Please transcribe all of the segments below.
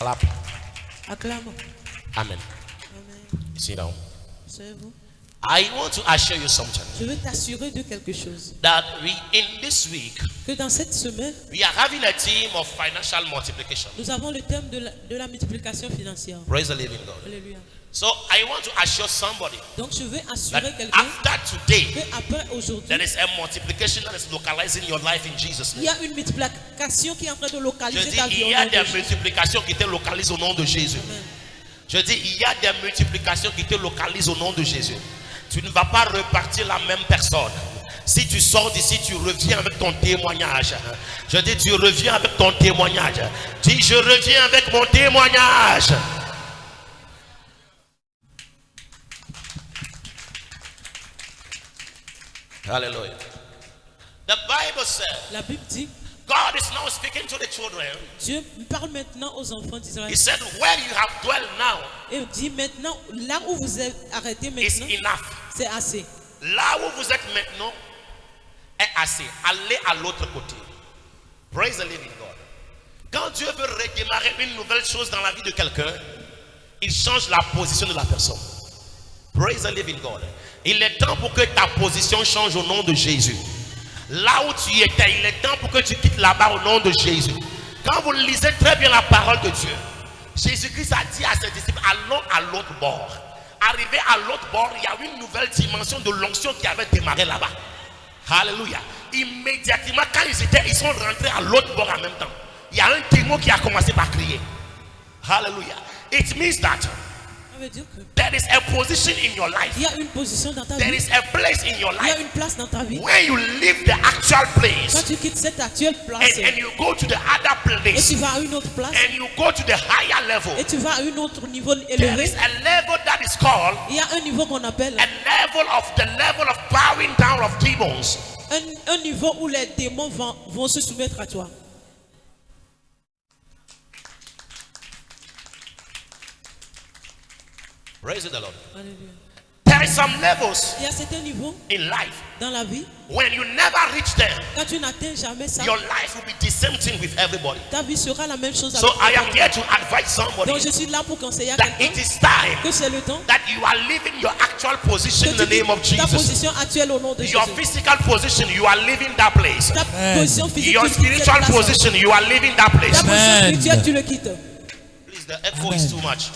Clap. Acclame. Amen. Amen. Sit down. Asseyez-vous. I want to assure you something. Je veux t'assurer de quelque chose. That in this week, Que dans cette semaine, we are having a theme of financial multiplication. nous avons le thème de la multiplication financière. Praise the living God. Alléluia. So I want to assure somebody Donc je veux that assurer quelqu'un after today, qu'après aujourd'hui, there is a multiplication that is localizing your life in Jesus' il y name. a une multiplication qui est en train de Je localiser dis, ta vie il au y a nom de des Jésus. multiplications qui te localisent au nom de Jésus. Amen. Je dis, il y a des multiplications qui te localisent au nom de Jésus. Tu ne vas pas repartir la même personne. Si tu sors d'ici, tu reviens avec ton témoignage. Je dis, tu reviens avec ton témoignage. Dis, je reviens avec mon témoignage. Hallelujah. The Bible says, La Bible dit, God is now speaking to the children. Dieu parle maintenant aux enfants d'Israël. He said, where you have dwelt now Et il dit maintenant, là où vous êtes arrêté is maintenant, enough. c'est assez. Là où vous êtes maintenant est assez. Allez à l'autre côté. Praise the living God. Quand Dieu veut redémarrer une nouvelle chose dans la vie de quelqu'un, il change la position de la personne. Praise the living God. Il est temps pour que ta position change au nom de Jésus. Là où tu étais, il est temps pour que tu quittes là-bas au nom de Jésus. Quand vous lisez très bien la parole de Dieu, Jésus-Christ a dit à ses disciples, allons à l'autre bord. Arrivé à l'autre bord, il y a une nouvelle dimension de l'onction qui avait démarré là-bas. Alléluia. Immédiatement, quand ils sont rentrés à l'autre bord en même temps, il y a un démon qui a commencé par crier. Hallelujah. It means that Ça veut dire que there is a position in your life. il y a une position dans ta There vie. is a place in your Il y a life. une place dans ta vie. When you leave the actual Quand place tu quittes cette actuelle place and you go to the other et tu place vas à une autre place and you go to the higher level, et tu vas à un autre niveau there élevé, is a level that is called il y a un niveau qu'on appelle a level of bowing down of demons. un niveau où les démons vont se soumettre à toi. Praise the Lord. Alléluia. There is some levels Il y a certains niveaux in life dans la vie, when you never reach them, quand tu n'atteins jamais ça, your life will be the same thing with everybody. ta vie sera la même chose So avec I am toi. here to advise somebody Donc je suis là pour conseiller à that quelqu'un it is time que c'est le temps that you are leaving your actual position in que the tu name of quittes ta Jesus. position actuelle au nom de Your Jésus. physical position, you are leaving that place. Ta position physique, Your tu quittes cette spiritual place. position, you are leaving that place. Ta position Amen. spirituelle, tu le quittes. Please, the echo is too much.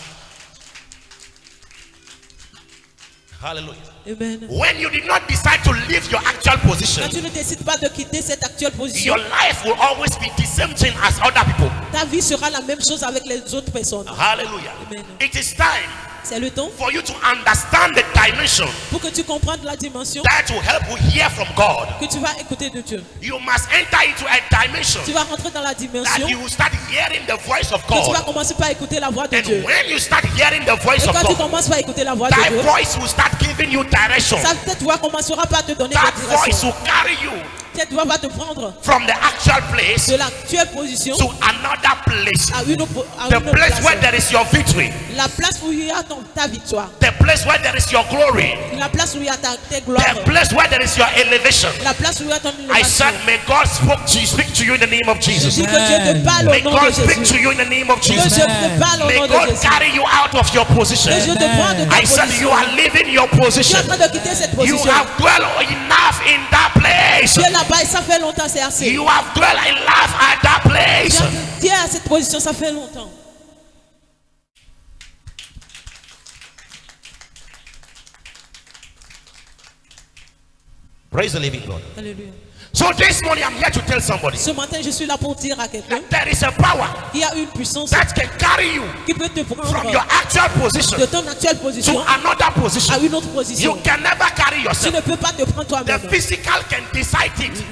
Hallelujah. Amen. When you did not decide to leave your actual position, Quand tu ne décides pas de quitter cette actuelle position, your life will always be the same thing as other people. ta vie sera la même chose avec les autres personnes. Hallelujah. Amen. It is time C'est le temps for you to understand the dimension pour que tu comprennes la dimension that will help you hear from God. que tu vas écouter de Dieu. You must enter into a dimension Tu vas rentrer dans la dimension that you will start hearing the voice of que tu vas God. commencer par écouter la voix de And Dieu. when you start hearing the voice Et of quand tu God, commences par écouter la voix de that Dieu, voice will start giving you direction. cette voix commencera par te donner That des voice directions. will carry you Cette voix va te prendre from the actual place de l'actuelle position to another place. à une autre The place where there is your victory. La place où il y a ta victoire. The place where there is your glory. La place où il y a tes gloires. The place where there is your elevation. La place où il y a ton I élévation. said, may God speak to you in the name of Je Jesus. dis que Dieu te parle May au nom de God speak to Jésus. you in the name of Que Jesus. Dieu te parle au May nom de God Jésus. carry you out of your position. Que Dieu te prend de ta I said, you position. are leaving your Tu es position. en train de quitter cette You position. have dwelt enough in that place. Tu es là-bas et ça fait longtemps, c'est assez. You have dwelt enough at that place. Tu es à cette position, ça fait longtemps. Praise the living God. Alléluia. So this morning I'm here to tell somebody Ce matin, je suis là pour dire à quelqu'un that there is a power qu'il y a une puissance that can carry you qui peut te from prendre your actual position de ton actuelle to position another à position. une autre You position. can never carry Tu yourself. ne peux pas te prendre The toi-même. physical can decide it.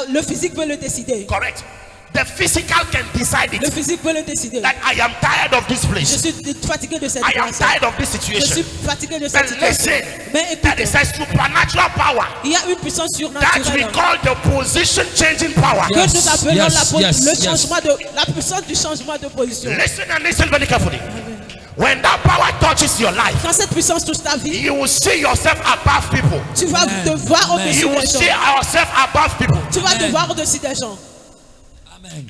Le physique peut le décider. Correct. The physical can decide Le it. physique peut le décider. That I am tired of this Je place. suis fatigué de cette I am place. tired of this Je suis situation. fatigué de cette But situation. listen, Mais there écoute, is a supernatural power il y a une puissance that we surnaturelle call the position changing power. que nous appelons Yes, le changement la puissance du changement de position. Listen and listen very carefully. When that power touches your life, Quand cette puissance touche ta vie, you will see yourself above people. tu vas Amen. te voir Amen. au-dessus You will des see gens. yourself above people. Tu vas te Amen. voir au-dessus des gens. Amen.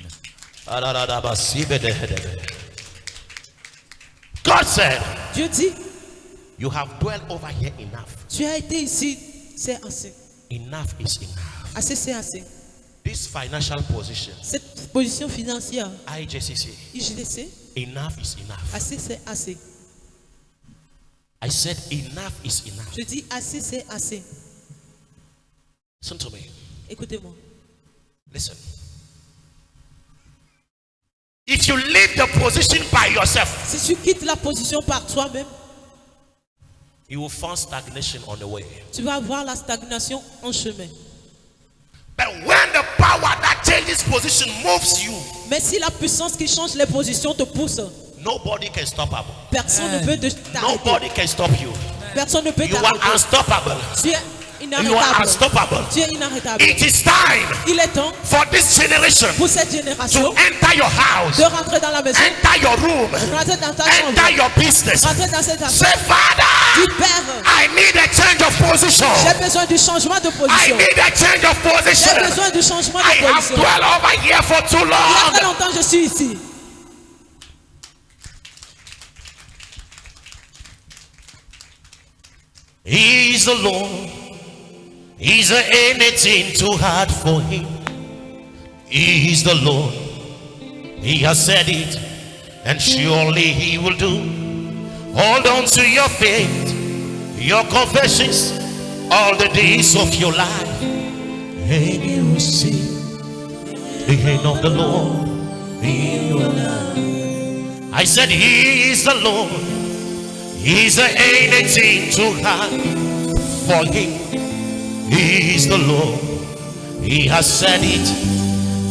God said, Dieu dit, you have dwelt over here enough. tu as été ici, c'est assez. Enough is enough. Assez, c'est assez. This financial position, Cette position financière, IJCC, IGDC, enough is enough. assez, c'est assez. I said enough is enough. Je dis assez, c'est assez. Listen to me. Écoutez-moi. Listen. If you leave the position by yourself, Si tu quittes la position par toi-même, you will find stagnation on the way. tu vas avoir la stagnation en chemin. But when the power that changes position moves you, Mais si la puissance qui change les positions te pousse, nobody can stop you. personne ne peut t'arrêter. Nobody can stop you. Personne ne peut You are t'arrêter. unstoppable. Tu es You are inarrêtable. unstoppable. Tu es inarrêtable. It is time Il est temps for this generation pour cette to génération enter your house, de rentrer dans la maison, enter your room, rentrer dans ta chambre, enter your business. rentrer dans cette Say, affaire. Father, Dis, Père, I need a change of position. j'ai besoin du changement de I position. need a change of J'ai position. besoin du changement I de have position. dwelt over here for too Il y a très long. longtemps je suis ici. He's the Lord. Is there anything too hard for him? He is the Lord. He has said it, and surely he will do. Hold on to your faith, your confessions, all the days of your life, and you will see the hand of the Lord in your life. I said, He is the Lord. Is there anything too hard for him? He is the Lord. He has said it,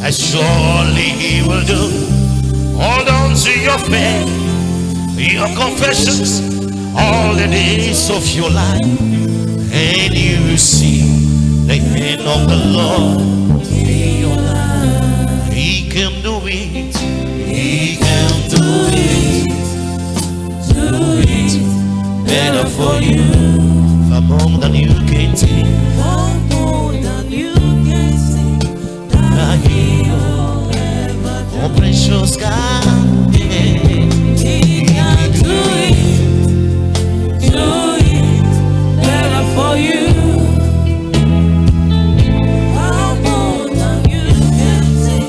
and surely he will do. Hold on to your faith, your confessions, all the days of your life, and you will see the hand of the Lord in your life. He can do it. He can do it. Do it better for you. Far more than you can think. Far more than you can see. That he will ever do. Oh, precious God, yeah. He can do it better for you. Far more than you can see.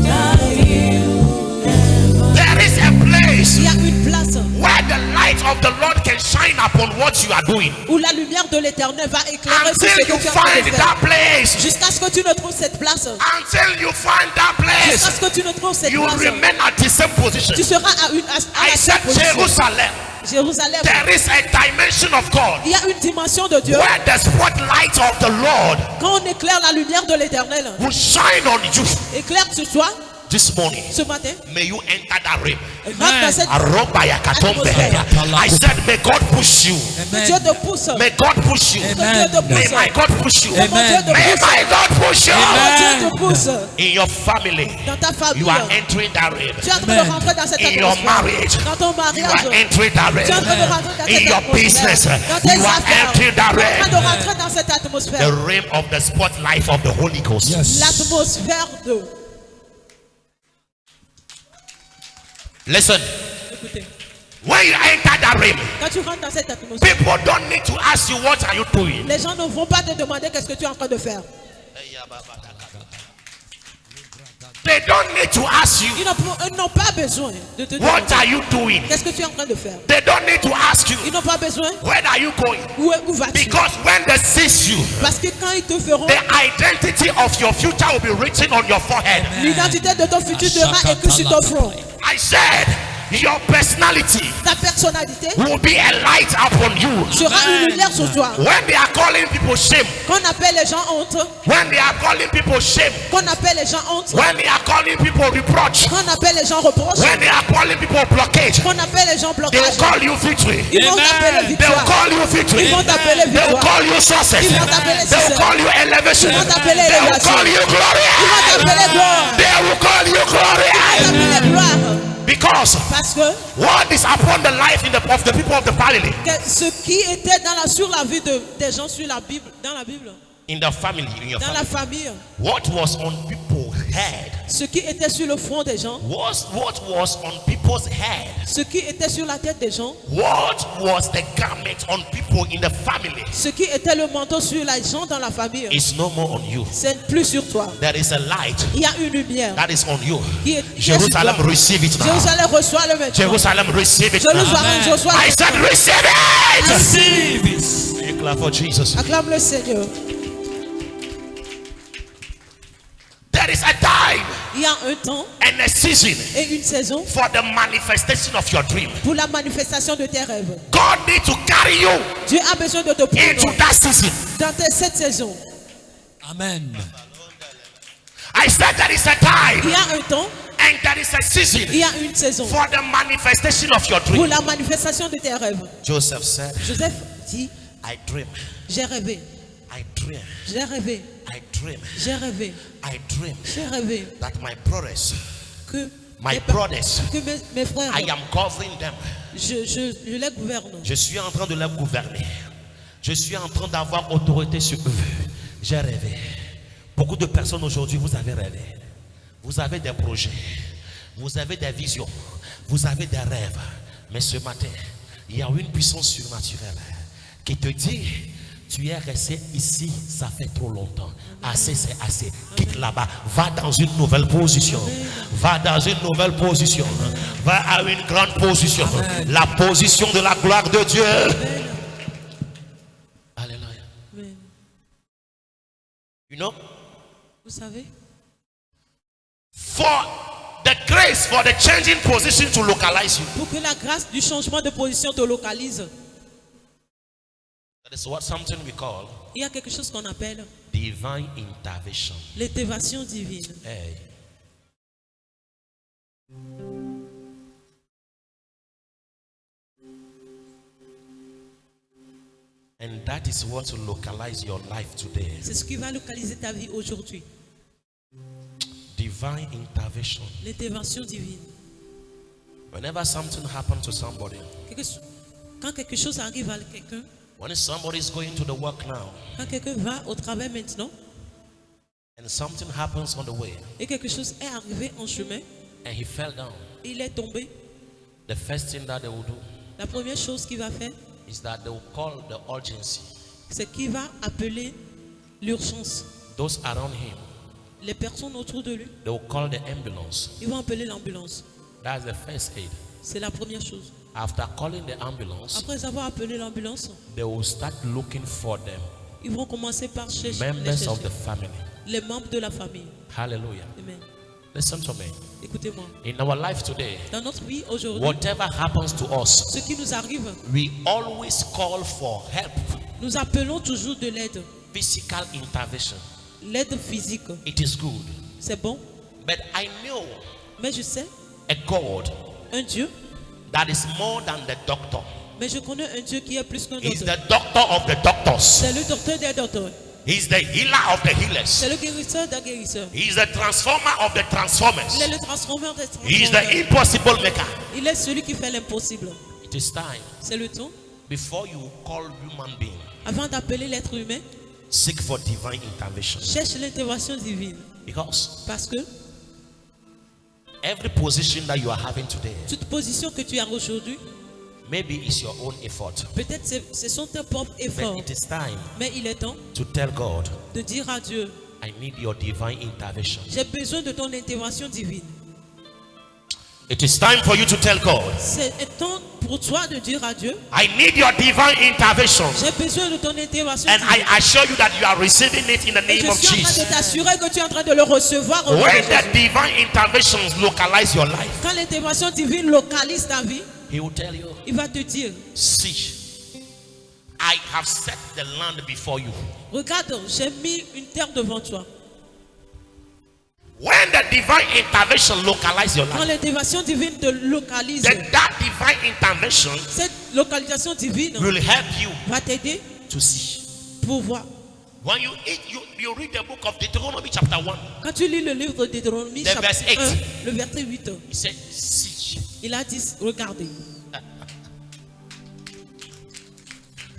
That he will ever. There is a place Il y a une place where the light of the Lord can shine upon what you are doing. où la lumière de l'Éternel va éclairer tout ce Until que you tu es en train find de faire. that place, Jusqu'à ce que tu ne trouves cette place. until you find that Jusqu'à place, ce que tu ne trouves cette you will place. remain at the same position. Tu seras à la I said, même position. Jerusalem, Jérusalem. there is a dimension of God Il y a une dimension de Dieu. where the spotlight of the Lord Quand on éclaire la lumière de l'Éternel, will shine on you. éclaire sur toi This morning, ce matin. may you enter that rim. Rentre dans cette I said, may God push you. que Dieu te pousse. May God push you. Que Dieu te May pousse. my God push you. Que mon Dieu te May pousse. my God push you. Que Dieu te pousse. In your family, Dans ta famille. you are entering that rim. Tu es en train de rentrer dans cette In your atmosphère. marriage, Dans ton you mariage. are entering that rim. Tu es en train de rentrer dans In cette your atmosphère. business, Dans tes you are affaires. entering Tu that es en train de rim. rentrer dans cette The atmosphère. rim of the spotlight of the Holy Ghost. L'atmosphère de. Listen, Écoutez. when you enter that rim, Quand tu rentres dans cette atmosphère, people don't need to ask you, what are you doing? les gens ne vont pas te demander qu'est-ce que tu es en train de faire. They don't need to ask you, Ils n'ont pas besoin de te what demander are you doing? qu'est-ce que tu es en train de faire. They don't need to ask you, Ils n'ont pas besoin where are you going? où vas-tu. Because when they see you, Parce que quand ils te feront, the identity of your future will be written on your forehead. l'identité de ton futur sera écrite sur ton front. I said, your personality Ta personnalité will be a light upon you. sera une lumière sur toi. When they are calling people shame, Qu'on appelle les gens honte, when they are calling people shame, qu'on appelle les gens honte, when they are calling people reproach, qu'on appelle les gens reproche, when they are calling people blockage, qu'on appelle les gens they will blocage, call you victory. ils vont t'appeler They will victoire. call you victory. Ils vont t'appeler They will victoire. call you success. Ils vont t'appeler They will succès. call you elevation. Ils vont t'appeler They will élévation. call you glory. Ils vont t'appeler gloire. They will call you Ils vont glory. t'appeler gloire. Because Parce que what is upon the life of the people of the family, ce qui était sur la vie des gens sur la Bible, dans la Bible, in the family, in your dans la family, famille, what was on people's head, Ce qui était sur le front des gens, what was on people's head, ce qui était sur la tête des gens, what was the garment on people in the family, ce qui était le manteau sur les gens dans la famille, is no more on you. c'est plus sur toi. There is a light Il y a une lumière that is on you. qui est sur Jerusalem, toi. receive it now. Jérusalem reçoit le maintenant. Jerusalem, receive it now. Jérusalem reçoit I le said, maintenant. receive it. Receive it. Clap for Jesus. Acclame le Seigneur. There is a time Il y a un temps and a season et une saison for the manifestation of your dream. pour la manifestation de tes rêves. God needs to carry you Dieu a besoin de te into prendre that season. dans cette saison. Amen. I said there is a Il time y a un temps, and there is a season il y a une saison for the manifestation of your pour dream. la manifestation de tes rêves. Joseph said, Joseph dit, I dream, j'ai rêvé, I dream, j'ai rêvé, I dream, j'ai rêvé, I dream j'ai rêvé that my brothers, que my mes, brothers, que mes frères, I am covering them. je les gouverne. Je suis en train de les gouverner. Je suis en train d'avoir autorité sur eux. J'ai rêvé. Beaucoup de personnes aujourd'hui, vous avez rêvé. Vous avez des projets. Vous avez des visions. Vous avez des rêves. Mais ce matin, il y a une puissance surnaturelle qui te dit, tu es resté ici, ça fait trop longtemps. Assez, c'est assez. Quitte là-bas. Va dans une nouvelle position. Va dans une nouvelle position. Va à une grande position. La position de la gloire de Dieu. Alléluia. Amen. You know, Vous savez, for the grace, for the changing position to localize you. pour que la grâce du changement de position te localise, That is what something we call il y a quelque chose qu'on appelle divine intervention. l'intervention divine. Hey. And that is what will localize your life today. C'est ce qui va localiser ta vie aujourd'hui. Divine intervention. L'intervention divine. Whenever something happens to somebody, Quand quelque chose arrive à quelqu'un, when somebody is going to the work now, quand quelqu'un va au travail maintenant, and something happens on the way, et quelque chose est arrivé en chemin, and he fell down, il est tombé, the first thing that they will do la première chose qu'il va faire, is that they will call the urgency. c'est qu'il va appeler l'urgence. Those around him, Les personnes autour de lui, they will call the ambulance. ils vont appeler l'ambulance. That's the first aid. C'est la première chose. After calling the ambulance, Après avoir appelé l'ambulance, they will start looking for them, ils vont commencer par chercher members of the family. les membres de la famille. Hallelujah. Amen. Listen to me. Écoutez-moi. In our life today, Dans notre vie aujourd'hui, whatever happens to us, ce qui nous arrive, we always call for help. nous appelons toujours de l'aide. Physical intervention. L'aide physique, It is good. c'est bon. But I know Mais je sais, a God un Dieu, that is more than the doctor. mais je connais un Dieu qui est plus qu'un He's docteur. the doctor of the doctors. C'est le docteur des docteurs. He's the healer of the healers. C'est le guérisseur des guérisseurs. He's the transformer of the Il transformers. est le transformeur des He's the transformeurs. impossible maker. Il est celui qui fait l'impossible. It is time C'est le temps, before you call human being, avant d'appeler l'être humain, seek for divine intervention. cherche l'intervention divine. Because Parce que every position that you are having today, toute position que tu as aujourd'hui, maybe it's your own effort. peut-être ce sont tes propres efforts. But it is time Mais il est temps to tell God, de dire à Dieu, I need your divine intervention. j'ai besoin de ton intervention divine. It is time for you to tell God, C'est temps pour toi de dire à Dieu, I need your divine intervention. j'ai besoin de ton intervention And divine. I assure you that you are receiving it in the Et name je of suis en train Jesus. de t'assurer que tu es en train de le recevoir au nom de When Jésus. the divine interventions localize your life, Quand l'intervention divine localise ta vie, He will tell you, il va te dire, see, I have set the land before you. regarde, j'ai mis une terre devant toi. When the divine intervention localizes your Quand life, l'intervention divine te localise, then that divine intervention cette localisation divine will help you va t'aider to see. pour voir. When you eat, you read the book of Deuteronomy chapter 1. Quand tu lis le livre de Deutéronomie, The verse chapitre 1, 8. le verset 8, He said, see. il a dit, regardez,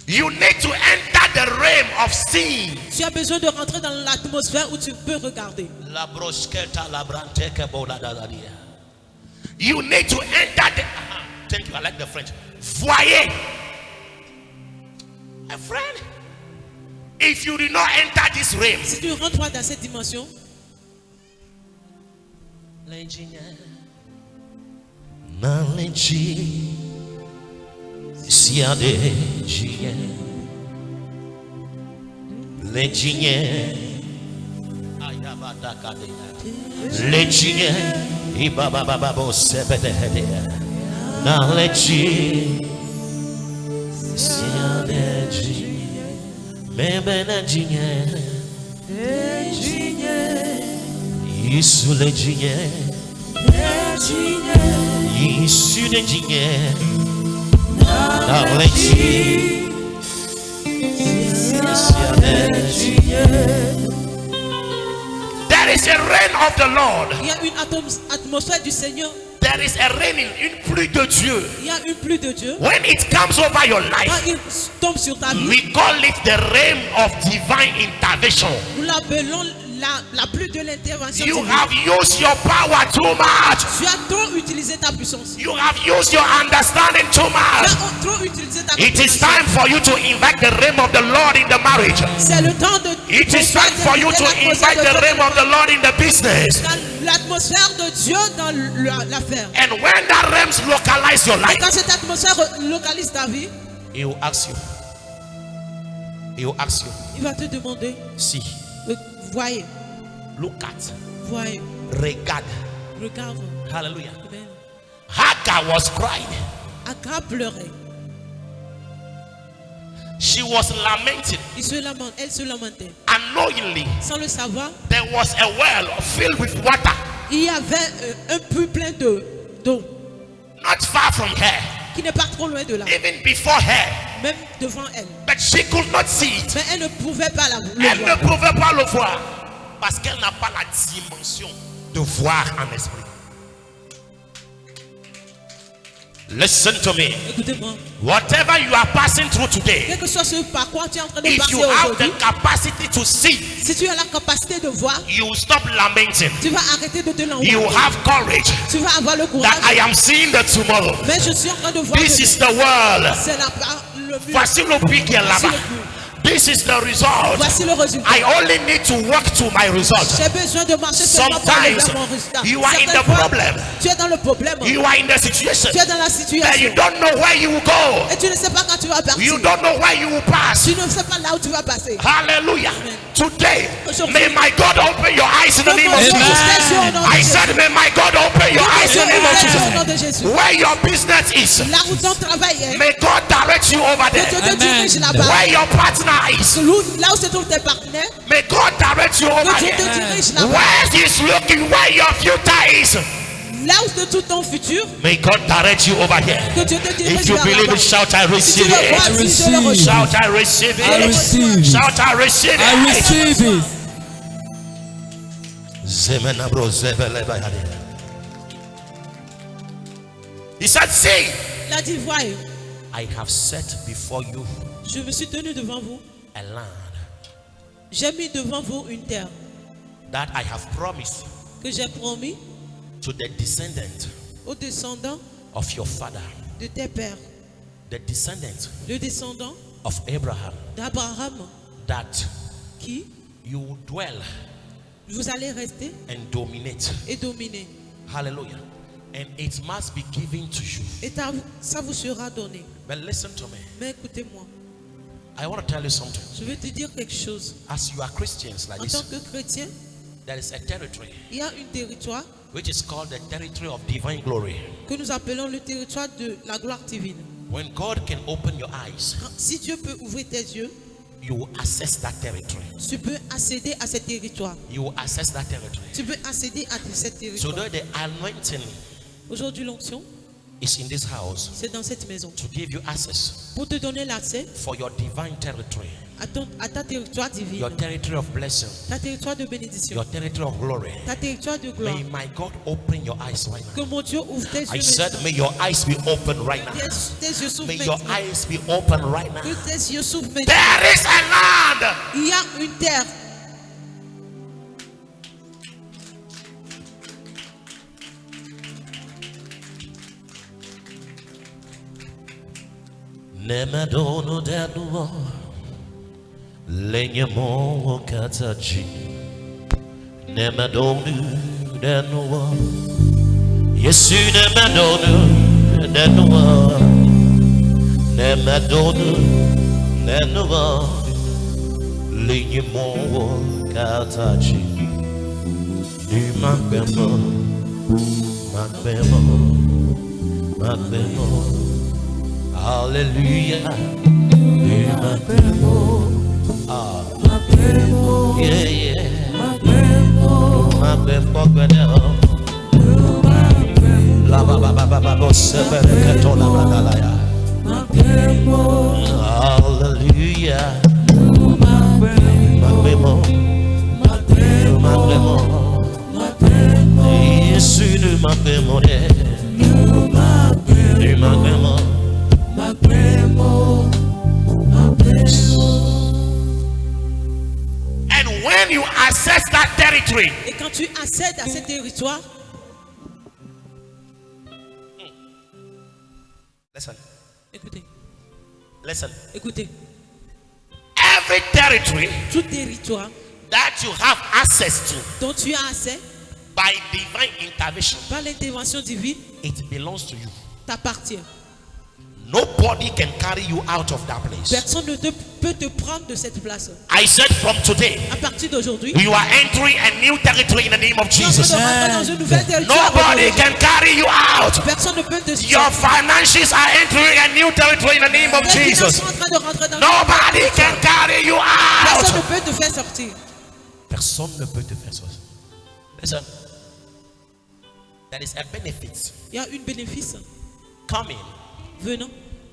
You need to enter the realm of seeing. Tu as besoin de rentrer dans l'atmosphère où tu peux regarder. La broschetta la branteke boladadadia. You need to enter the. Thank you. I like the French. Voyez. My friend, if you do not enter this realm, Si tu ne rentres pas dans cette dimension, there is a reign of the Lord. il y a une atmosphère du Seigneur. There is a raining, une pluie de Dieu. Il y a une pluie de Dieu. When it comes over your Quand life, il tombe sur ta vie, we call it the realm of divine intervention. nous l'appelons la pluie de l'intervention You divine. have used your power too much. Tu as trop utilisé ta puissance. You have used your understanding too Tu much. as trop utilisé ta It is compréhension. time for you to invite the realm of the Lord in the marriage. C'est le temps de. It is time for you to invite the realm of the Lord in the business. L'atmosphère de Dieu dans l'affaire. And when that realm localize your Et life, quand cette atmosphère localise ta vie, he will ask you. He will ask you. il va te demander, See, voyez, look at, voyez, regard. regarde. Hallelujah. Amen. Hagar was crying. Agar pleurait. She was lamenting. Elle se lamentait. Unknowingly, Sans le savoir, there was a well filled with water il y avait un puits plein d'eau not far from her, qui n'est pas trop loin de là, even before her, même devant elle. but she could not see it. Mais elle ne pouvait pas le Elle ne voir. pouvait pas le voir parce qu'elle n'a pas la dimension de voir en esprit. Listen to me. Écoutez-moi. Whatever you are passing through today, Quel que soit ce par quoi tu es en train de if passer you have the aujourd'hui, capacity to see, si tu as la capacité de voir, you will stop lamenting. tu vas arrêter de te You lancer. have courage Tu vas avoir le courage. that I am seeing the tomorrow. Mais je suis en train de voir. This que is the world. c'est le but. Voici le puits qui est Voici là-bas. le but. This is the result. Voici le résultat. I only need to work to my result. J'ai besoin de marcher seulement pour aller vers mon résultat. You are in Certaines the fois, problem. Tu es dans le problème. You are in the situation Tu es dans la that you situation. don't know where you will go. Et tu ne sais pas quand tu vas partir. You don't know where you will pass. Tu ne sais pas là où tu vas passer. Hallelujah. Amen. Today, Aujourd'hui, may my God open your eyes in the name of Amen. Jesus. I said, may my God open your eyes in the name of au nom de Jesus. Jésus. Where your business is, Là où ton travail est, may God direct you over que Dieu there. te dirige là-bas. Where your partner is, Là où se trouvent tes partenaires, may God direct you over que Dieu te there. dirige là-bas. Where He's looking, where your future is, Là où se trouve ton futur, may God direct you over here. que Dieu te dirige If you vers believe là-bas. it, shout, I Si tu receive le crois, it. si je le receive. reçois. Shout, I receive I it. receive it. Shout, I receive I it. receive it. He said, see, Il a dit, voyez, I have set before you je me suis tenu devant vous. a land J'ai mis devant vous une terre that I have promised que j'ai promis to the descendant aux descendants of your father, de tes pères, the descendant le descendant of Abraham, d'Abraham, that qui you will dwell vous allez rester and dominate. et dominer. Hallelujah. And it must be given to you. Et ça vous sera donné. But listen to me. Mais écoutez-moi, I want to tell you something. je vais te dire quelque chose. As you are Christians like En tant this, que chrétien, there is a territory il y a un territoire which is called the territory of divine glory. que nous appelons le territoire de la gloire divine. When God can open your eyes, Si Dieu peut ouvrir tes yeux, you will access that territory. tu peux accéder à ce territoire. You will access that territory. Tu peux accéder à ce So territoire. that the anointing Aujourd'hui, l'onction is in this house c'est dans cette maison. to give you access Pour te donner l'accès for your divine territory, à ta territoire divine, your territory of blessing, ta territoire de bénédiction, your territory of glory. ta territoire de gloire. May my God open your eyes right now. Que mon Dieu ouvre tes I yeux said, maintenant. may your eyes be open right now. Tes yeux s'ouvrent May your maintenant. eyes be open right now. Que tes yeux s'ouvrent maintenant. There is a land. Il y a une terre. Nemadono danua lenyamo kataji Nemadonu danua Yesu nemadonu danua Nemadonu danua lenyamo kataji Ni magbemo Hallelujah. Yeah, yeah. La ba ba ba ba ba bo sebe katola badalaya. Hallelujah. Magbemo. Yesu de magbemo de. De magbemo. And when you access that territory, Et quand tu accèdes à ce territoire, listen, écoutez, listen. écoutez, Every territory tout territoire that you have access to dont tu as accès by divine intervention, par l'intervention divine it belongs to you. t'appartient. Nobody can carry you out of that place. Personne ne peut te prendre de cette place. I said from today, À partir d'aujourd'hui, you are entering a new territory in the name of tu es en train Jesus. de rentrer dans une nouvelle territoire. Nobody can carry you out. Personne ne peut te Your finances are entering a new territory in the name of Les finances Jesus. sont en train de rentrer dans Nobody can carry you Personne ne out. peut te faire sortir. Personne ne peut te faire sortir. Listen, there is a benefit Il y a une bénéfice coming venant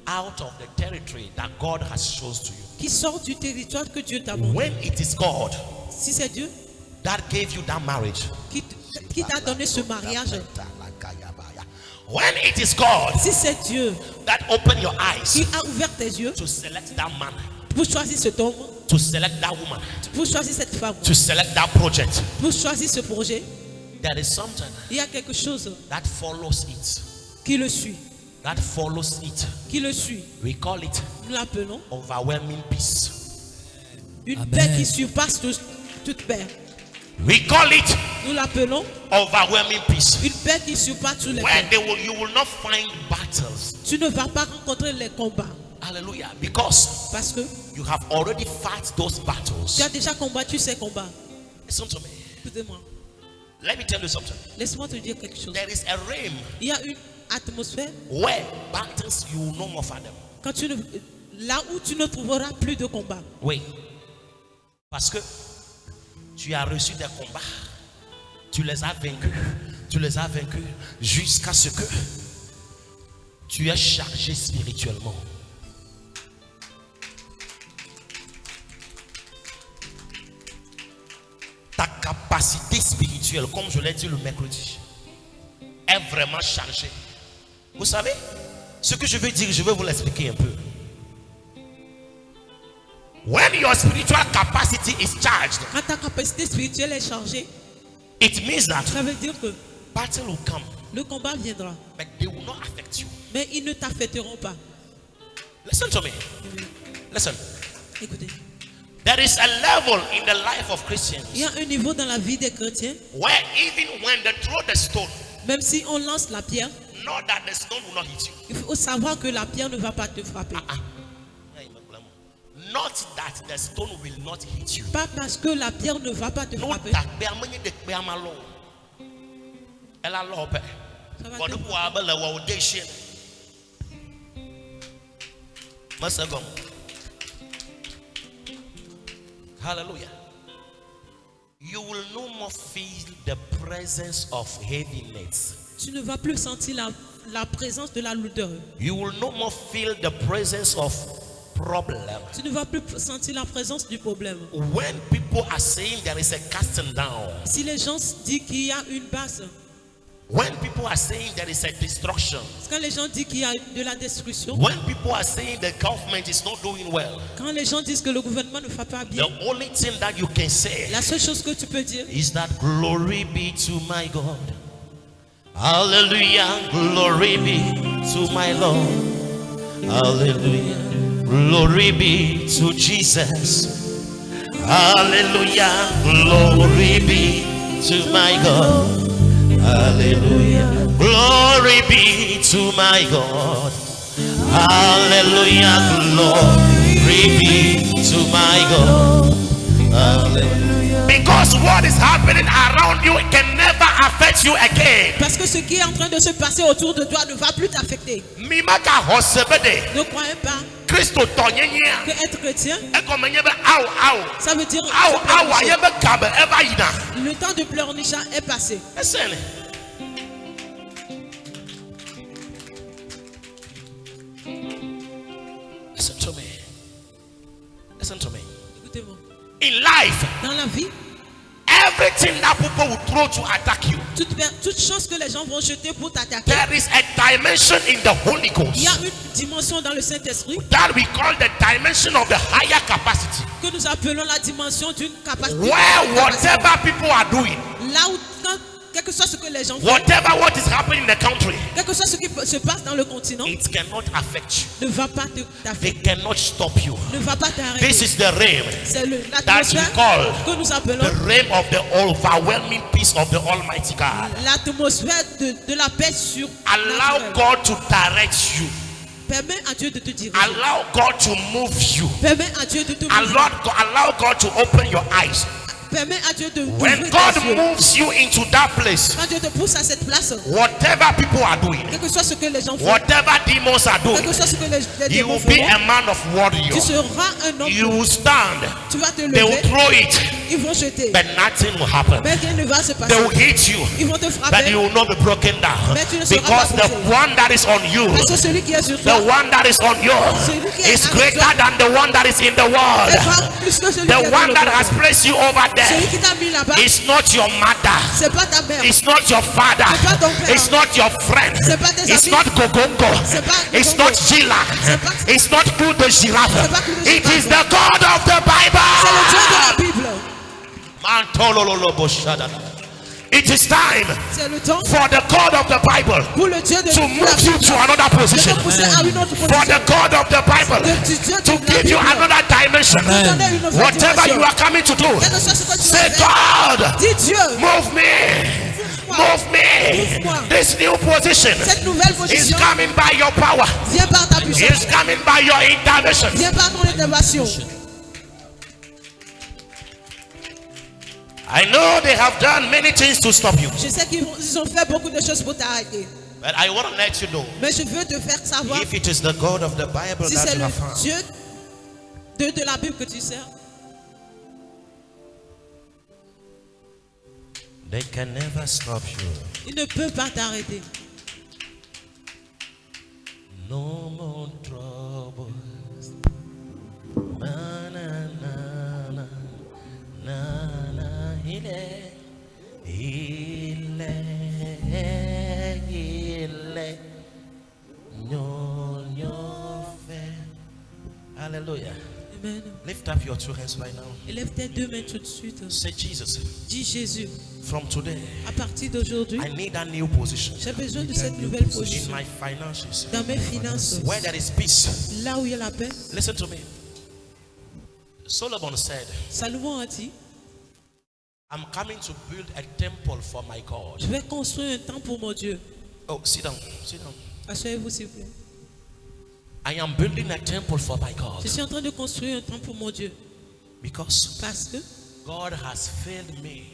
out of the territory that God has chosen to you. qui sort du territoire que Dieu t'a montré. When it is God Si c'est Dieu that gave you that marriage, qui t'a donné ce mariage, when it is God si c'est Dieu that opened your qui eyes a ouvert tes yeux to select that man, pour choisir cet homme, to select that woman, pour choisir cette femme, to select that project, pour choisir ce projet, there is something il y a quelque chose that follows it. qui le suit. That follows it. Qui le suit. We call it Nous l'appelons overwhelming peace. une Amen. paix qui surpasse toute paix. We call it Nous l'appelons overwhelming peace. une paix qui surpasse tous les Where paix. you will not find battles. Tu ne vas pas rencontrer les combats Hallelujah. Because parce que you have already fought those tu battles. as déjà combattu ces combats. Listen to me. Écoutez-moi, Let me tell you something. laisse-moi te dire quelque chose. There is a realm Il y a une atmosphère where battles you will no more find them. quand là où tu ne trouveras plus de combats. Oui. Parce que tu as reçu des combats. Tu les as vaincus. Tu les as vaincus jusqu'à ce que tu es chargé spirituellement. Ta capacité spirituelle, comme je l'ai dit le mercredi, est vraiment chargée. Vous savez, ce que je veux dire, je vais vous l'expliquer un peu. When your spiritual capacity is charged, Quand ta capacité spirituelle est chargée, it means that ça veut dire que battle will come, le combat viendra, but they will not affect you. mais ils ne t'affecteront pas. Listen to me. Listen. Écoutez, There is a level in the life of Christians il y a un niveau dans la vie des chrétiens, where even when they throw the stone, même si on lance la pierre, know that the stone will not hit you. il faut savoir que la pierre ne va pas te frapper. Not that the stone will not hit you. Pas parce que la pierre ne va pas te No frapper. that be amanye de pe amalo. Ela lope. Ça va God te who abele wa audition. Masagom. Hallelujah. You will no more feel the presence of heaviness. Tu ne vas plus sentir la présence de la lourdeur. You will no more feel the presence of problem. Tu ne vas plus sentir la présence du problème. When people are saying there is a casting down, Si les gens disent qu'il y a une base, when people are saying there is a destruction, quand les gens disent qu'il y a de la destruction, when people are saying the government is not doing well, quand les gens disent que le gouvernement ne va pas bien, the only thing that you can say la seule chose que tu peux dire, is that glory be to my God. Hallelujah, glory be to my Lord. Hallelujah, glory be to Jesus. Hallelujah, glory be to my God. Hallelujah, glory be to my God. Hallelujah, glory be to my God. Hallelujah. Because what is happening around you can never affect you again. parce que ce qui est en train de se passer autour de toi ne va plus t'affecter. Mimaka hosebede. Ne croyez pas Christo tonyenya. que être chrétien, Ekomenyebe au. ça veut dire Au se pleurnicher. ayebe gabe eva ina. Le temps de pleurnichat est passé. Listen. Listen to me. Listen to me. Écoutez-moi. In life, Dans la vie, everything that people will throw to attack you, toute chose que les gens vont jeter pour t'attaquer, there is a dimension in the Holy il y a Ghost une dimension dans le Saint-Esprit that we call the dimension of the higher capacity, que nous appelons la dimension d'une capacité. where whatever people are doing, Là où, quel que soit ce que les gens font, whatever what is happening in the country, quel que soit ce qui se passe dans le continent, it cannot affect you. ne va pas They t'affecter, cannot stop you. ne va pas This t'arrêter. is the realm, C'est that we l'atmosphère call que nous the appelons realm of the overwhelming peace of the Almighty God. l'atmosphère de la paix sur. Allow God to direct you. Permets à Dieu de te diriger. Allow God to move you. Permets à Dieu de te bouger. Allow God to open your eyes. Permets à Dieu de When ouvrir God tes yeux. moves you into that place, Quand Dieu te pousse à cette place, whatever people are doing, quel que soit ce que les gens font, whatever demons are quel doing, que soit ce que les you démons will be feront, a man of warrior. tu seras un homme. You will stand. Tu vas te They will lever, throw it, ils vont jeter. but nothing will happen. Mais rien ne va se They passer. will hit you, Ils vont te but frapper. you will not be broken down. Mais tu ne seras Because pas the brisé. one that is on you, Parce que celui qui est sur the toi one that is on you, Celui qui est is avec greater toi. than the one that is in the est world. pas plus que celui qui The est dans one le that monde. has placed you over Celui there qui t'a mis là-bas, is not your mother. c'est pas ta mère. It's not your father. C'est pas ton père. It's not your friend. C'est pas tes It's amis. not Gogongo. C'est pas It's Gogongo. not Gila. C'est pas- It's not Clou de Giraffe. C'est pas Clou de It Giraffe. is the God of the C'est le Dieu de la Bible. Bible. Mantolololoboshadada. It is time C'est le temps for the God of the Bible pour le Dieu de to la move you Bible to another de position. te pousser à une autre For position. the God of the Bible De Dieu de to la give you Bible. another dimension. Pour donner une autre Whatever dimension. you are coming to do, Quel que soit ce que tu say, vas faire, God, dis Dieu, move me. Move me. Move-moi. This new position cette nouvelle is position coming by your power. vient par ta puissance, It's coming by your intervention. vient par ton intervention. I know they have done many things to stop you, Je sais qu'ils ont fait beaucoup de choses pour t'arrêter. but I want to let you know, Mais je veux te faire savoir if it is the God of the Bible si that c'est you le have found, Dieu de la Bible que tu sers, they can never stop you. il ne peut pas t'arrêter. No more troubles. Na na na na na na. Ile ile ile. Nyo nyo fe. Hallelujah. Amen. Lift up your two hands right now. Élève tes deux mains tout de suite. Say, Jesus, Dis Jésus, from today, à partir d'aujourd'hui, I need a new position j'ai besoin de cette nouvelle in position my finances. dans mes finances. Where there is peace. Là où il y a la paix, Listen to me. Solomon said, Salomon a dit, I'm coming to build a temple for my God. je vais construire un temple pour mon Dieu. Oh, sit down, sit down. Asseyez-vous s'il vous plaît. I am building a temple for my Je God suis en train de construire un temple pour mon Dieu. because Parce que God has filled me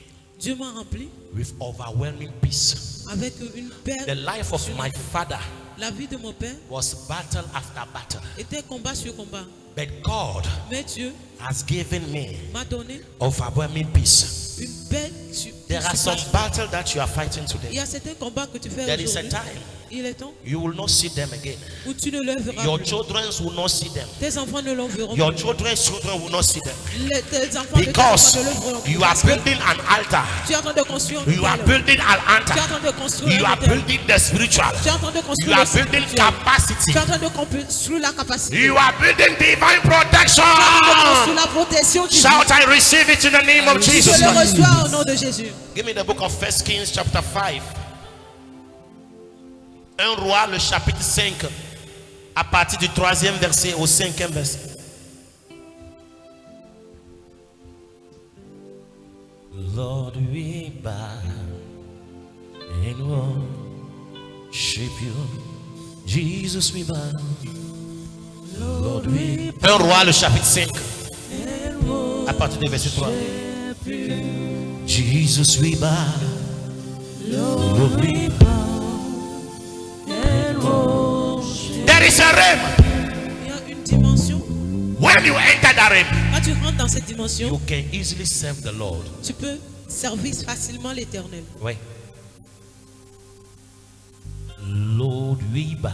Dieu m'a rempli with overwhelming peace. avec une paix. The life of my father La vie de mon père was battle after battle, était combat sur combat. but God Mais Dieu has given me m'a donné overwhelming peace. une paix sur There are some battles that you are fighting Il y today. a certains combats que tu fais There is a aujourd'hui. time Il est temps You will not see them again. où tu ne le verras Your plus. children will not see them. Tes enfants ne le verront Your plus. children's children will not see them. Tes enfants de tes Because enfants ne le verront plus. you are Parce que building an altar. tu es en train de construire un You are autel. building an Tu es en altar. train de construire You un are autel. building the spiritual. Tu es en train de You construire are le building spirituel. capacity. Tu es en train de construire la capacité. You are building divine protection. Sous la protection divine. Shout, I receive it in the name of Je Jesus. le reçois au nom de Jésus. Give me the book of 1 Kings chapter 5. 1 Roi, le chapitre 5, à partir du 3e verset au 5e verset. Lord, we bow and worship you. Jesus, we bow. Lord, we 1 Roi, le chapitre 5, à partir du verset 3. Jesus, we bow. Lord, we bow. There is a realm. Il y a une dimension. When you enter that realm, Quand tu rentres dans cette dimension, you can easily serve the Lord. tu peux servir facilement l'Éternel. Oui. Lord, we bow.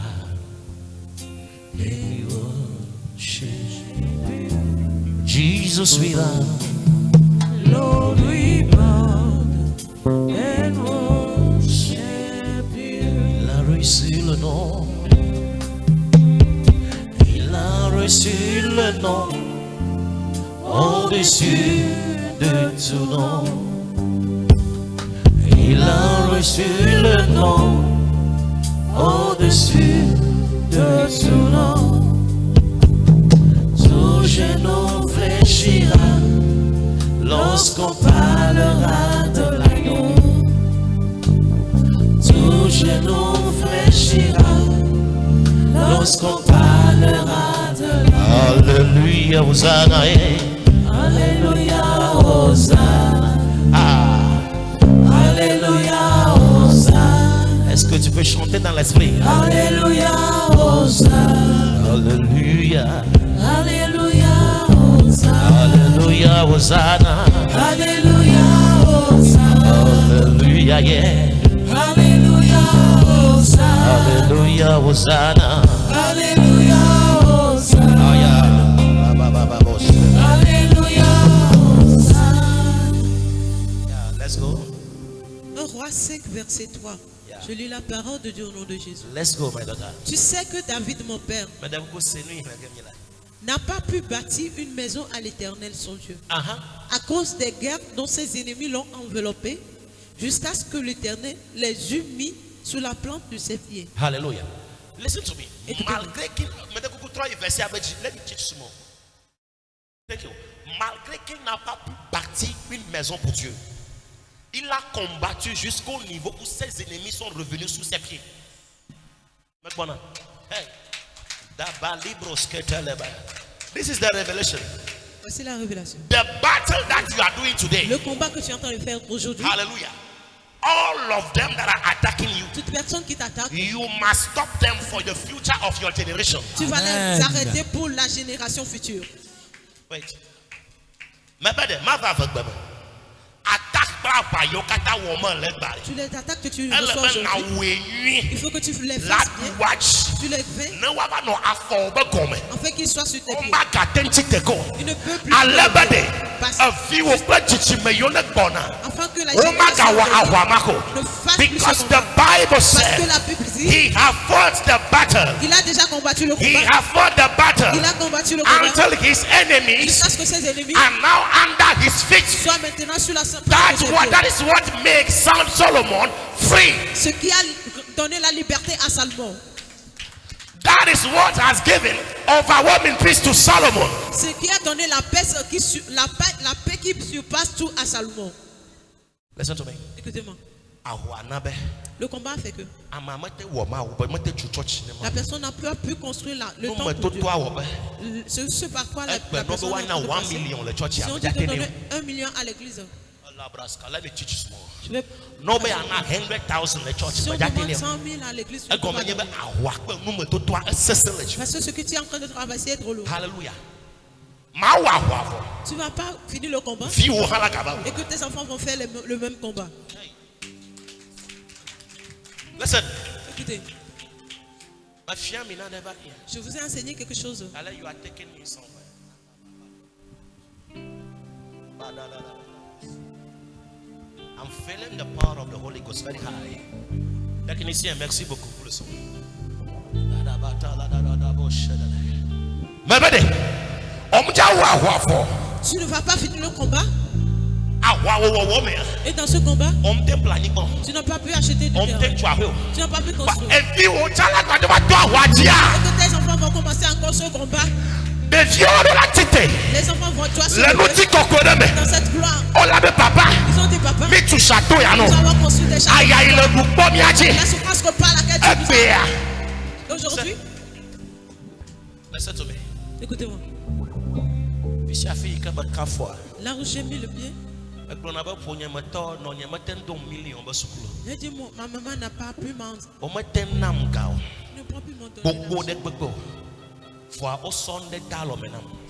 And we worship you. Jesus, we bow. Lord, we bow and worship you. Il a reçu le nom. Il a reçu le nom. Au-dessus de tout nom. Il a reçu le nom. Au-dessus de tout nom. Tout genou fléchira lorsqu'on parlera de l'agneau. Tout genou fléchira lorsqu'on parlera de l'agneau. Alléluia, Hosanna. Alléluia, Hosanna. Alléluia, Hosanna. Est-ce que tu peux chanter dans l'esprit? Alléluia, Hosanna. Alléluia. Alléluia, Hosanna. Alléluia, Hosanna. Alléluia, Hosanna. Alléluia, yeah. Alléluia, Hosanna. Alléluia, Hosanna. Alléluia, Hosanna. Ah, yeah. Ba, ba, ba, ba, boss. Alléluia, Hosanna. Yeah, let's go. 1 Roi 5, verset 3. Je lis la parole de Dieu au nom de Jésus. Let's go, my daughter. Tu sais que David, mon père, Madame Koussenu, madame là. n'a pas pu bâtir une maison à l'Éternel son Dieu, Uh-huh. à cause des guerres dont ses ennemis l'ont enveloppé, jusqu'à ce que l'Éternel les eût mis sous la plante de ses pieds. Hallelujah. Listen to me. Écoutez-moi. Malgré qu'il, Madame Koukou 3 verset avec, let me teach some more. Thank you. Malgré qu'il n'a pas pu bâtir une maison pour Dieu, il a combattu jusqu'au niveau où ses ennemis sont revenus sous ses pieds. Maintenant, hey, this is the revelation. Voici la révélation. The battle that you are doing today. Le combat que tu es en train de faire aujourd'hui, Hallelujah. All of them that are attacking you, toute personne qui t'attaque, you must stop them for the future of your generation. tu vas Amen. les arrêter pour la génération future. Wait. Ma belle, ma va avec bébé. Attaque pas par yokata woman let by. Tu les attaques que tu Elle reçois est na aujourd'hui. Il wenyi. faut que tu les La fasses bien. watch. Tu les fais Ne wa ba no afọ be gome. afin qu'ils soient sur tes On pieds. ba gatenti te go. Il ne peut plus. Alebede. Parce- A fi wo pe chichi me yo ne gbona. Afin que la O ma ga génération wa future ahwamako. ne fasse plus Because ce the combat. Bible Parce que said la Bible dit, he have fought the battle. il a déjà combattu le He combat. have fought the battle Il a combattu le combat. until his enemies Jusqu'à ce que ses ennemis are now under his feet. soient maintenant sur la plante That de ses that pieds. is what makes Solomon free. Ce qui a donné la liberté à Salomon. That is what has given overwhelming peace to Solomon. Ce qui a donné la paix qui surpasse tout à Salomon. Listen to me. Écoutez-moi. Ahwanabe. Le combat fait que Amamete woma wo mete church ne la ma. personne n'a plus construit le No temps me pour to Dieu. to awobe. Ce par quoi la Ekpe no be personne wa est na en train de 1 passer. million le church Si ya. on te donne 1 million à l'église, Braska, let me teach you small. je vais. No be ana 100,000 le church. Si on But that demande thing. 100 000 à l'église, tu ne peux Egome pas nye be donner. ahwa pe no me to to sesele. Parce que ce que tu es en train de travailler est trop lourd. Hallelujah. Ma wa ahwa fo. Tu ne vas pas finir le combat Fi wo hala kaba. et que tes enfants vont faire le même combat. Listen. Écoutez, My fear me not never hear. Je vous ai enseigné quelque chose. Allah, you are taking me somewhere. I'm feeling the power of the Holy Ghost very high. Technicien, merci beaucoup pour le son. Mais bébé, on me dit Tu ne vas pas finir le combat. à Et dans ce combat, on me planique. tu n'as pas pu acheter du On me terrain. dit Tu n'as pas pu construire. et puis on t'a la de toi, Et que tes enfants vont commencer encore ce combat. des vieux de la tête. Les enfants vont toi se Les outils qu'on connaît, dans cette gloire. on l'a de papa. Ils ont des papas. Mais tu château, y'a non. Nous avons construit des châteaux. Aïe, aïe, le groupe, bon, m'a dit. La souffrance que par laquelle Un tu nous péa. as. Aujourd'hui, Laissez tomber. écoutez-moi. Puis, ça fait que ma cafouille. Là où j'ai mis le pied, j'ai dit, ma maman n'a pas pu m'en. Ne prend plus mon don.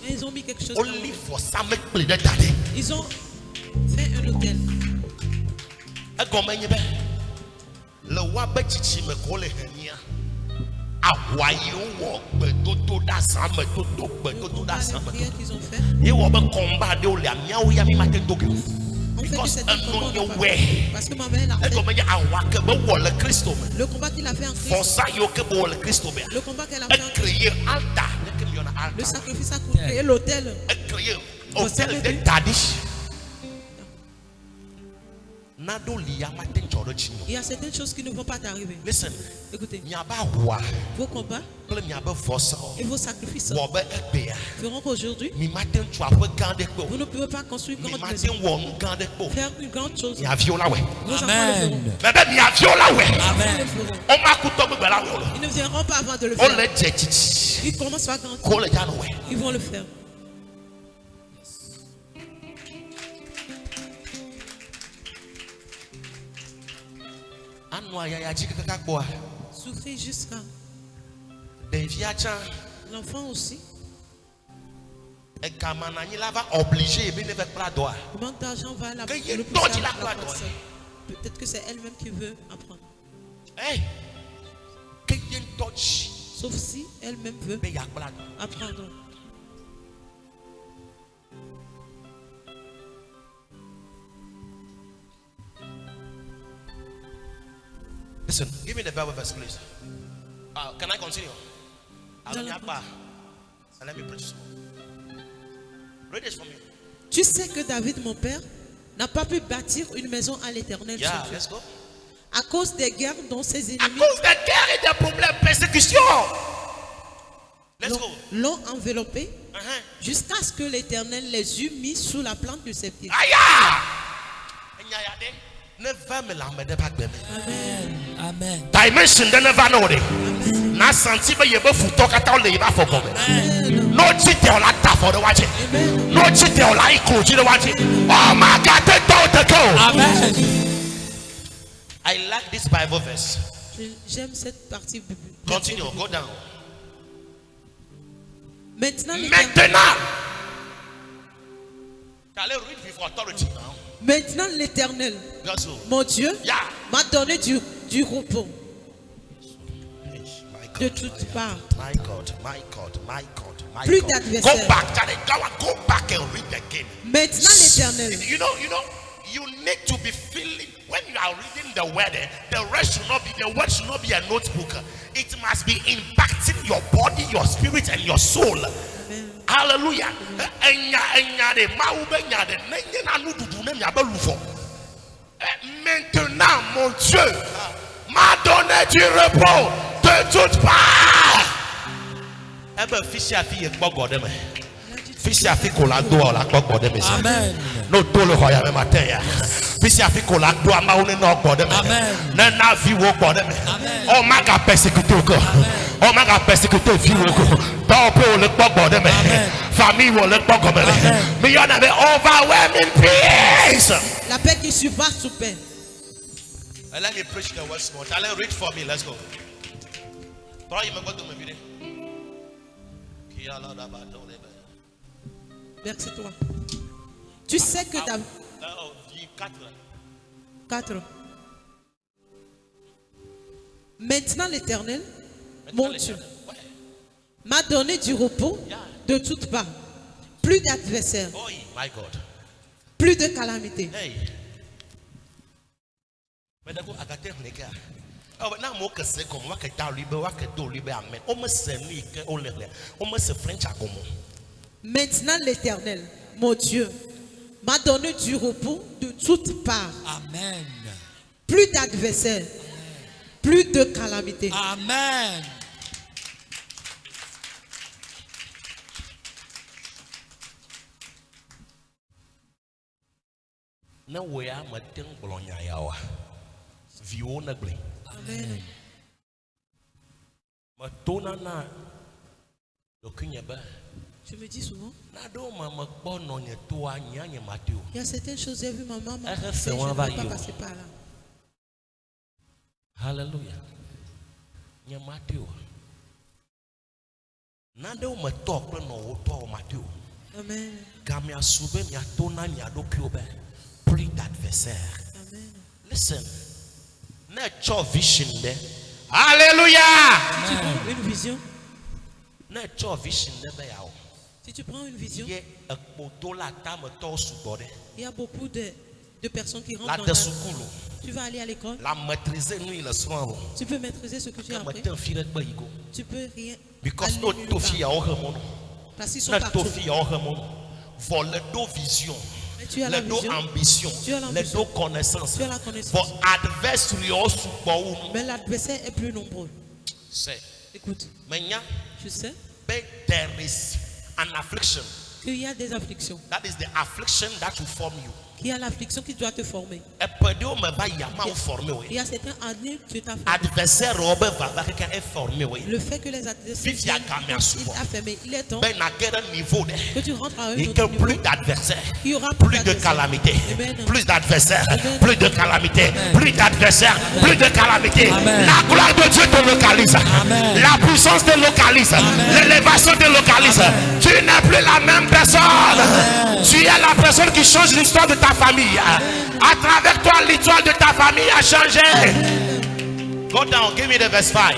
Mais ils ont mis quelque chose. dans Only mon- for some daddy. Ils ont fait un hôtel. Le wabe chichi me kole henia. Awayo wo bedodo da sam bedodo Le bedodo combat, da les sam. prières qu'ils ont fait. Ye wo be combat de ole miawo ya mi maten doge. On fait que Because c'est un un combat. non on yo n'a pas we. fait. Parce que ma mère l'a E fait. go me ya awake be wo le Christo me. Le combat qu'il a fait en For Christ. ça yo ke bo le Christo me. Le combat qu'elle a E fait en Christ. créer altar, ne ke mi ona Le altar. sacrifice a créé l'hôtel. E créer Vous hôtel savez de bien. daddy. Nado liya maten choro chinyo. Il y a certaines choses qui ne vont pas t'arriver. Listen, Écoutez, miaba wa, vos combats ple miaba force. et vos sacrifices Wo be ekbe. feront qu'aujourd'hui, Mi matin tu as fait gande ko. vous ne pouvez pas construire une Mi grande matin maison, wo gande ko. faire une grande chose. Mi avio la we. Vos enfants le feront. Amen. Bébé mi avio la we. Ils le Amen. feront. On m'a couteau be la we. Ils ne viendront pas avant de le On faire. le jechi. Ils commencent à grandir. Ko le jano we. Ils vont le faire. Anwa ya ya jika kaka boa. Souffrir jusqu'à De via chan. l'enfant aussi. E kamana ni la va obligé be ne fait pas doa. Le manque d'argent va la Que y ait le d'autres pousser qui la à la croient, personne. Peut-être que c'est elle-même qui veut apprendre. Hey. Que yen touch Sauf si elle-même veut be ya kpla. apprendre. Listen, give me the Bible verse please. Can I continue? Dans la- Let me preach some more. Read this for me. Tu sais que David, mon père, n'a pas pu bâtir une maison à l'Éternel Yeah, son Dieu, let's go. à cause des guerres dont ses À ennemis cause des guerres et des problèmes, persécutions. Let's go. l'ont enveloppé Uh-huh. jusqu'à ce que l'Éternel les eût mis sous la plante de ses pieds. Aya. Enyayade. Ne va me la mettre pas de Amen. dimension de ne va no de. Na santi be yebe futo kata o le ba for gobe. No chite o la ta for the watch. No chite o la iko ji the watch. Oh my God, take down the go. Amen. I like this Bible verse. J'aime cette partie biblique. Continue, go down. Maintenant, l'Éternel, Maintenant. Allez read with authority now. maintenant, l'Éternel, That's all. mon Dieu, Yeah. m'a donné du repos My God, de toutes parts. my God, my God, my God, my Plus God. d'adversaires. Go back, Charlie. Go back and read again. Maintenant, l'Éternel, You know, you need to be feeling when you are reading the word. The rest should not be the word should not be a notebook. It must be impacting your body, your spirit, and your soul. Hallelujah. Maintenant, mon Dieu m'a donné du repos de toutes parts. Eh ben, fils et filles, fils et filles, qu'on la doit, la Amen. no tolo hoya me matin. Fisi afi ko la do ama oni no gbode me. Amen. Na vi wo gbode me. Amen. O ma ga persecute ko. O ma ga persecute fi wo ko. Do pe o le gbode me. Famille wo le gbode me. Amen. Me you na be overwhelming peace. la paix qui surpasse toute paix. Let me preach the words more. Let read for me. Let's go. Toi, il me go to me video. Ki ala da ba do le be. Verset 3. Tu sais que David. Oh, you cut. 4. Maintenant, l'Éternel, Maintenant, Mon Dieu. Ouais. m'a donné du repos de toutes parts. Plus d'adversaires, Oh, my God. plus de calamités. Hey. Mais d'accord, agathe les gars. Ah ouais, na mo que c'est comme wa que ta libe wa que do libe amen. On me sait ni que on le. On me sait French à comment. Maintenant l'Éternel, mon Dieu, m'a donné du repos de toutes parts. Amen. Plus d'adversaires, plus de calamités. Amen. Na we a matin bolonya yawa. Viwo na ble. Amen. Ma tona na dokunya ba. Je me dis souvent, Na do ma kpo no nye to anya nye Matthew. il y a certaines choses, j'ai vu ma maman Elle faire, fait je ne un vais vaillot. pas passer par là. Hallelujah. Nye Matthew. Na do ma talk no wo to Matthew. Amen. Gamia sube mia tona nya do kyobe. Plus d'adversaires. Amen. Listen. Na cho vision there. Hallelujah. Une vision. Na cho vision there be yawo. Si tu prends une vision, Ye ekpoto la tame to subode. il y a beaucoup de personnes qui La rentrent dans de la... sukulu. Tu vas aller à l'école, La maîtriser nous le soir. tu peux maîtriser ce que tu as Comme appris. t'en filet ba yigo. Tu peux rien. Because aller no nulle to part. fi ya o hemono. Parce qu'ils sont Na partout. to fi ya o hemono. Vol do vision. Mais tu as la Le do vision, ambition. Tu as Le l'ambition. do connaissance. tu as la connaissance. For adversary o supo unu. Mais l'adversaire est plus nombreux. Say. Écoute, Menya. je sais But there is an affliction. qu'il y a des afflictions. That is the affliction that will form you. Il y a l'affliction qui doit te former. E pede o me ba ya ma o former we. Il y a certains années que tu t'as formé. Adversaire o be va va que e former we. Le fait que les adversaires Vive ya viennent, kamia il souvent. t'a fermé. Il est temps Ben na quel niveau de. que tu rentres à un Et autre que niveau. plus d'adversaires, Il y aura plus de d'adversaires. calamités, Amen. plus d'adversaires, Amen. plus de calamités, plus d'adversaires, plus de calamités. Amen. La gloire de Dieu te localise. Amen. La puissance te localise. L'élévation te localise. Tu n'es plus la même personne. Tu es la personne qui change l'histoire de ta famille. À travers toi, l'histoire de ta famille a changé. Go down, give me the verse 5.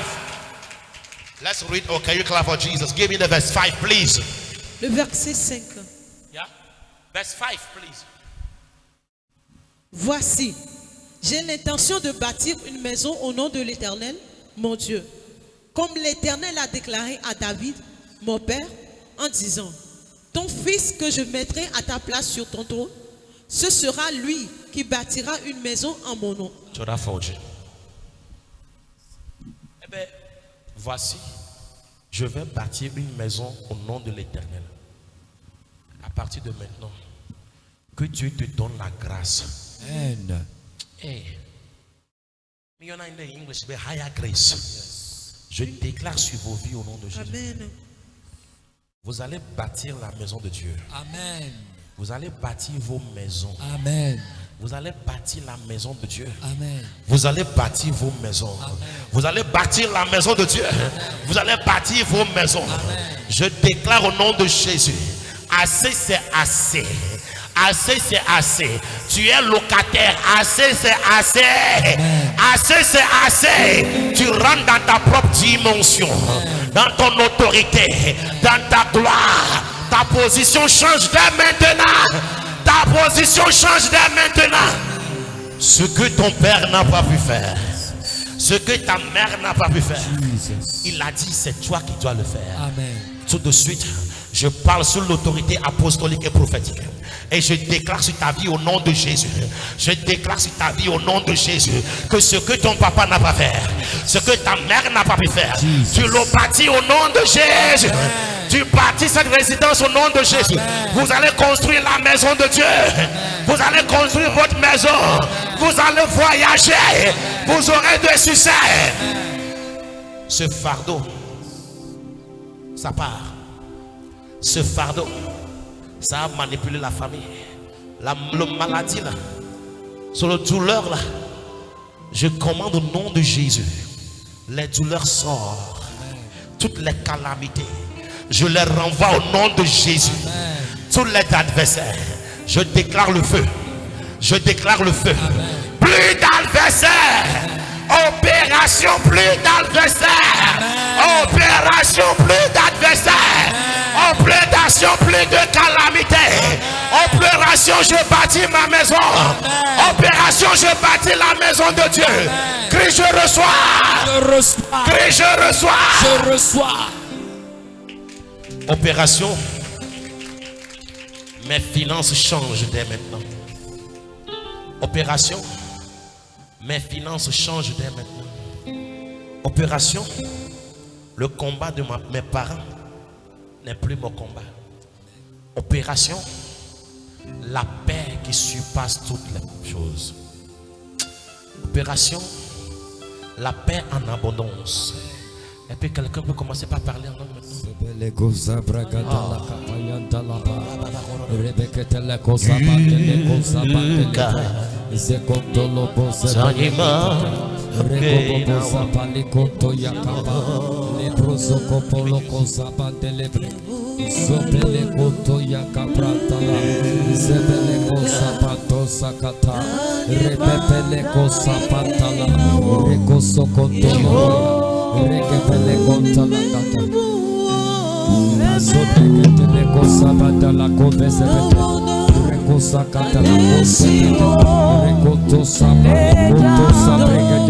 Let's read. Oh, can you clap for Jesus? Give me the verse 5, please. Le verset 5. Yeah. Verse 5, please. Voici, j'ai l'intention de bâtir une maison au nom de l'Éternel, mon Dieu. Comme l'Éternel a déclaré à David, mon père, en disant, ton fils que je mettrai à ta place sur ton trône, ce sera lui qui bâtira une maison en mon nom. Joda Forge. Eh bien, voici, je vais bâtir une maison au nom de l'Éternel. À partir de maintenant, que Dieu te donne la grâce. Amen. Hey. Mais il y en a in the English, but higher grace. Je déclare sur vos vies au nom de Jésus. Amen. Vous allez bâtir la maison de Dieu. Amen. Vous allez bâtir vos maisons. Amen. Vous allez bâtir la maison de Dieu. Amen. Vous allez bâtir vos maisons. Vous allez bâtir la maison de Dieu. Vous allez bâtir vos maisons. Je déclare au nom de Jésus. Assez, c'est assez. Assez, c'est assez. Tu es locataire. Assez, c'est assez. Assez, c'est assez. Tu rentres dans ta propre dimension. Dans ton autorité. Dans ta gloire. Ta position change dès maintenant. Ta position change dès maintenant. Ce que ton père n'a pas pu faire, ce que ta mère n'a pas pu faire, il a dit c'est toi qui dois le faire. Amen. Tout de suite, je parle sous l'autorité apostolique et prophétique. Et je déclare sur ta vie au nom de Jésus. Je déclare sur ta vie au nom de Jésus que ce que ton papa n'a pas fait, ce que ta mère n'a pas pu faire, tu le bâtis au nom de Jésus. Tu bâtis cette résidence au nom de Jésus. Vous allez construire la maison de Dieu. Vous allez construire votre maison. Vous allez voyager. Vous aurez de succès. Ce fardeau, ça part. Ce fardeau, ça a manipulé la famille. La maladie là, sur la douleur là, je commande au nom de Jésus. Les douleurs sortent. Toutes les calamités, je les renvoie au nom de Jésus. Tous les adversaires, je déclare le feu. Je déclare le feu. Plus d'adversaires. Opération plus d'adversaires. Opération plus d'adversaires. Opération plus de calamités. Opération je bâtis ma maison. Opération je bâtis la maison de Dieu. Crie je reçois. Je reçois. Crie je reçois. Je reçois. Opération. Mes finances changent dès maintenant. Opération. Mes finances changent dès maintenant. Opération. Le combat de mes parents n'est plus mon combat. Opération. La paix qui surpasse toutes les choses. Opération. La paix en abondance. Et puis quelqu'un peut commencer par parler en langue maintenant. Rekepele konta la kata. Sobrekete le kosabada la kobezebete. Rekosa kata la kosebete. Rekoto sabate koto sabrekete.